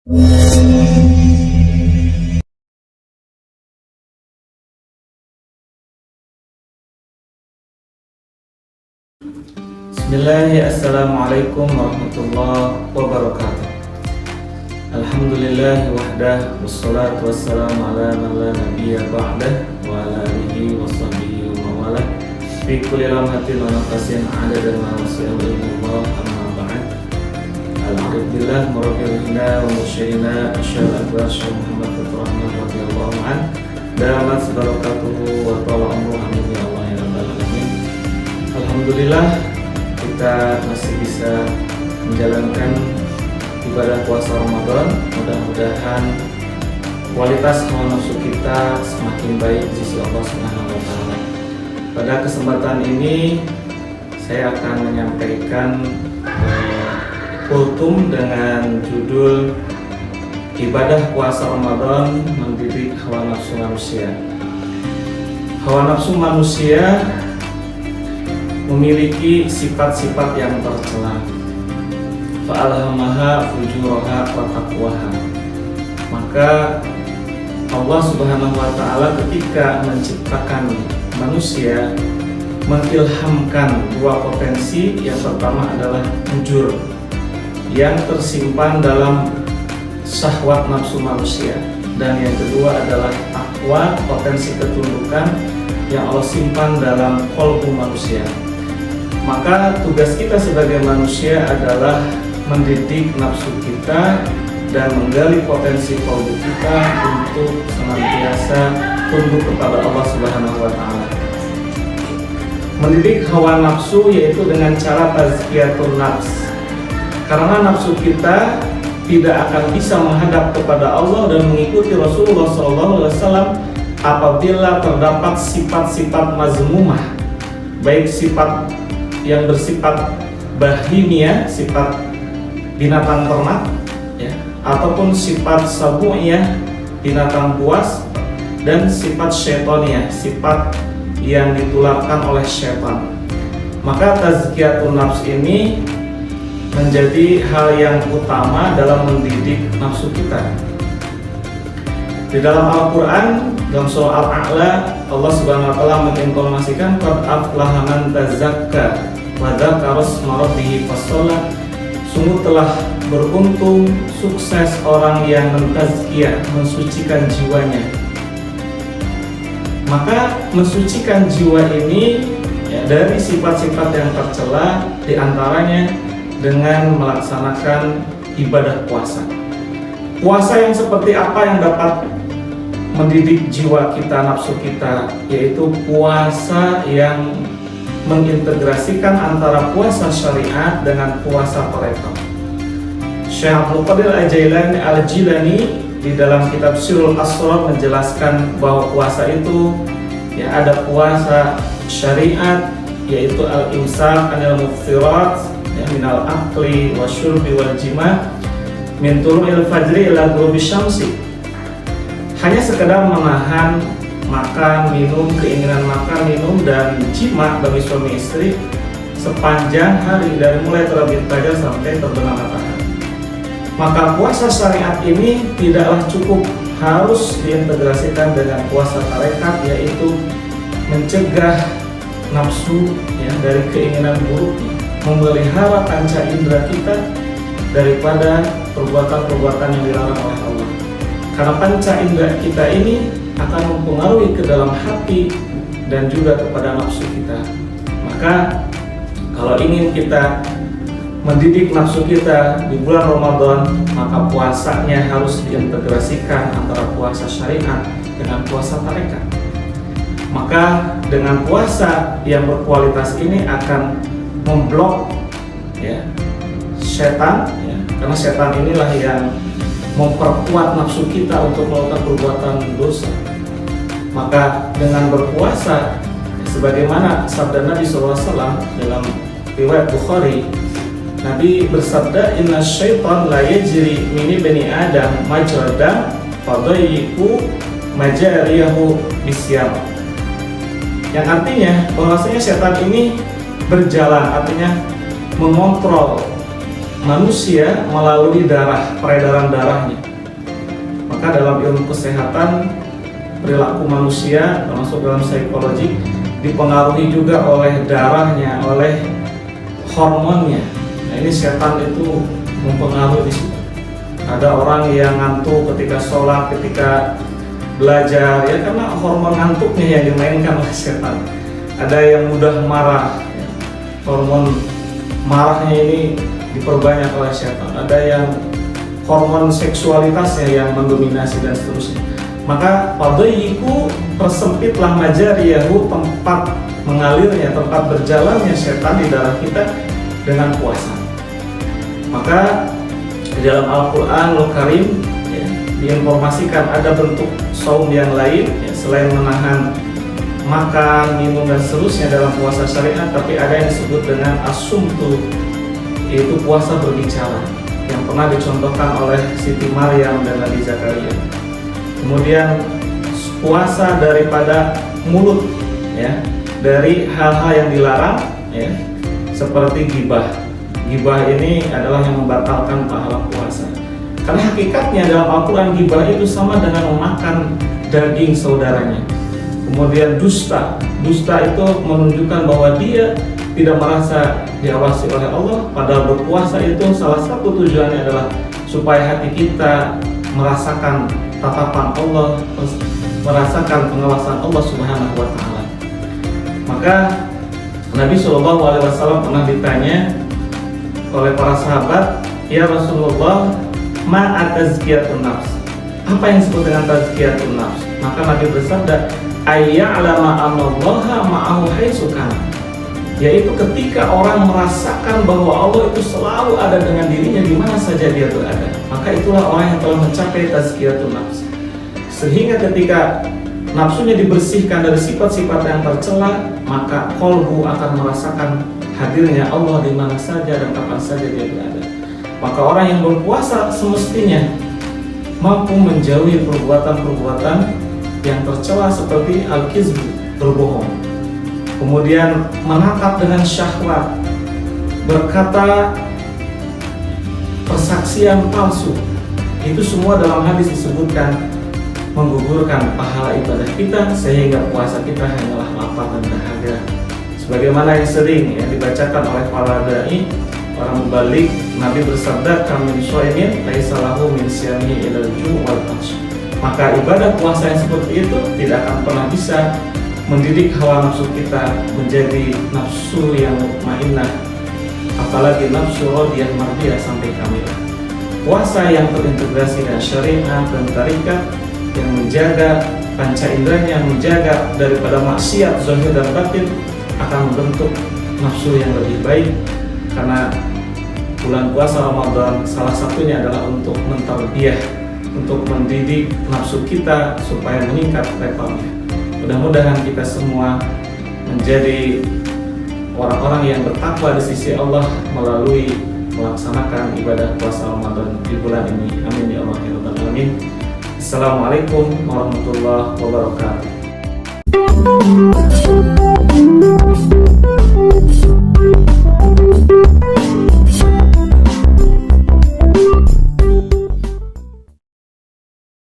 Bismillahirrahmanirrahim. Assalamualaikum warahmatullahi wabarakatuh. Alhamdulillah wahdah, wassalatu wassalamu ala man la nabiyya ba'dah wa ala alihi wa sahbihi wa mawalah fi kulli lamhatin wa nafasin adada ma wasi'a ilmullah amma ba'd. Alhamdulillah murabbina wa musyayina asyhadu akbar Syekh Muhammad Rahman radhiyallahu an damat barakatuhu wa tala umruhu amin ya Allah ya rabbal alamin. Alhamdulillah kita masih bisa menjalankan ibadah puasa Ramadan. Mudah-mudahan kualitas hawa nafsu kita semakin baik di sisi Allah Subhanahu wa taala. Pada kesempatan ini saya akan menyampaikan kultum dengan judul Ibadah Puasa Ramadan Mendidik Hawa Nafsu Manusia. Hawa nafsu manusia memiliki sifat-sifat yang tercela. Fa'alhamaha fujuraha wa taqwaha. Maka Allah Subhanahu wa taala ketika menciptakan manusia mengilhamkan dua potensi. Yang pertama adalah fujur yang tersimpan dalam syahwat nafsu manusia, dan yang kedua adalah taqwa, potensi ketundukan yang Allah simpan dalam qalbu manusia. Maka tugas kita sebagai manusia adalah mendidik nafsu kita dan menggali potensi qalbu kita untuk senantiasa tunduk kepada Allah Subhanahu wa taala. Mendidik hawa nafsu yaitu dengan cara tazkiyatun nafs. Karena nafsu kita tidak akan bisa menghadap kepada Allah dan mengikuti Rasulullah SAW apabila terdapat sifat-sifat mazmumah, baik sifat yang bersifat bahimia, sifat binatang ternak, ya, ataupun sifat sabu'iyah, binatang buas, dan sifat syaitania, sifat yang ditularkan oleh syaitan. Maka tazkiyatun nafs ini menjadi hal yang utama dalam mendidik nafsu kita. Di dalam Al-Quran, dalam surah Al-A'la, Allah Subhanahu wa taala menginformasikan qad aflaha man tazakka wa dzakara isma rabbih fasholla. Sungguh telah beruntung, sukses orang yang mentazkiyah, mensucikan jiwanya. Maka mensucikan jiwa ini ya, dari sifat-sifat yang tercela, diantaranya dengan melaksanakan ibadah puasa. Puasa yang seperti apa yang dapat mendidik jiwa kita, nafsu kita, yaitu puasa yang mengintegrasikan antara puasa syariat dengan puasa tarekat. Syekh Abdul Qadir Al-Jilani di dalam kitab Sirrul Asrar menjelaskan bahwa puasa itu ya ada puasa syariat, yaitu al-imsak anil muftirat ya, minal akli wasyurbi wal jima min tulu'il fajri ila ghurubi syamsi. Hanya sekedar menahan makan, minum, keinginan makan, minum, dan jima bagi suami istri sepanjang hari dari mulai terbit fajar sampai terbenam matahari. Maka puasa syariat ini tidaklah cukup, harus diintegrasikan dengan puasa tarekat, yaitu mencegah nafsu ya, dari keinginan buruk, memelihara panca indera kita daripada perbuatan-perbuatan yang dilarang oleh Allah. Karena panca indera kita ini akan mempengaruhi ke dalam hati dan juga kepada nafsu kita. Maka kalau ingin kita mendidik nafsu kita di bulan Ramadan, maka puasanya harus diintegrasikan antara puasa syariat dengan puasa tarekat. Maka dengan puasa yang berkualitas ini akan memblok ya, setan ya, karena setan inilah yang memperkuat nafsu kita untuk melakukan perbuatan dosa. Maka dengan berpuasa, sebagaimana sabda Nabi SAW dalam riwayat Bukhari, Nabi bersabda, inna syaitan la yajri min bani adam majradam fadayyiku majariyahu bisyam. Yang artinya bahwasanya setan ini berjalan, artinya mengontrol manusia melalui darah, peredaran darahnya. Maka dalam ilmu kesehatan, perilaku manusia termasuk dalam psikologi dipengaruhi juga oleh darahnya, oleh hormonnya. Nah, ini setan itu mempengaruhi di situ. Ada orang yang ngantuk ketika sholat, ketika belajar, ya karena hormon ngantuknya yang dimainkan oleh setan. Ada yang mudah marah, ya, hormon marahnya ini diperbanyak oleh setan. Ada yang hormon seksualitasnya yang mendominasi dan seterusnya. Maka fadayyiku, persempitlah majariyahu, tempat mengalirnya, tempat berjalannya setan di darah kita dengan puasa. Maka di dalam Al-Quranul Karim ya, diinformasikan ada bentuk saum yang lain ya, selain menahan makan, minum dan seterusnya dalam puasa syariat, tapi ada yang disebut dengan as-sumtu, yaitu puasa berbicara yang pernah dicontohkan oleh Siti Maryam dan Nabi Zakaria. Kemudian puasa daripada mulut ya, dari hal-hal yang dilarang ya, seperti ghibah. Ghibah ini adalah yang membatalkan pahala puasa. Karena hakikatnya dalam Al-Quran ghibah itu sama dengan memakan daging saudaranya. Kemudian dusta. Dusta itu menunjukkan bahwa dia tidak merasa diawasi oleh Allah. Padahal berpuasa itu salah satu tujuannya adalah supaya hati kita merasakan tatapan Allah, merasakan pengawasan Allah Subhanahu wa Ta'ala. Maka Nabi SAW pernah ditanya oleh para sahabat, "Ya Rasulullah, ma tazkiyatun nafs?" Apa yang disebut dengan tazkiyatun nafs? Maka Nabi bersabda, "Ayya'lama anallaha ma'ahu haitsu kana." Yaitu ketika orang merasakan bahwa Allah itu selalu ada dengan dirinya di mana saja dia berada, maka itulah orang yang telah mencapai tazkiyatun nafs. Sehingga ketika nafsunya dibersihkan dari sifat-sifat yang tercela, maka qalbu akan merasakan hadirnya Allah di mana saja dan kapan saja dia berada. Maka orang yang berpuasa semestinya mampu menjauhi perbuatan-perbuatan yang tercela seperti al-kizb, berbohong. Kemudian menatap dengan syahwat, berkata persaksian palsu. Itu semua dalam hadis disebutkan menggugurkan pahala ibadah kita, sehingga puasa kita hanyalah lapar dan dahaga. Sebagaimana yang sering ya, dibacakan oleh para dai, para mubalik, Nabi bersabda, "Kam min shaimin laisa lahu min siyamihi ilal ju' wal atsh." Maka ibadah puasa yang seperti itu tidak akan pernah bisa mendidik hawa nafsu kita menjadi nafsu yang mutmainnah, apalagi nafsu radiyah mardiyah sampai kamilah. Puasa yang terintegrasi dengan syariat dan tarikat, yang menjaga panca inderanya, menjaga daripada maksiat zahir dan batin, akan membentuk nafsu yang lebih baik. Karena bulan puasa Ramadan salah satunya adalah untuk mentarbiyah, untuk mendidik nafsu kita supaya meningkat levelnya. Mudah-mudahan kita semua menjadi orang-orang yang bertakwa di sisi Allah melalui melaksanakan ibadah puasa Ramadan di bulan ini. Amin ya Allah ya Rabbal Alamin. Assalamualaikum warahmatullahi wabarakatuh.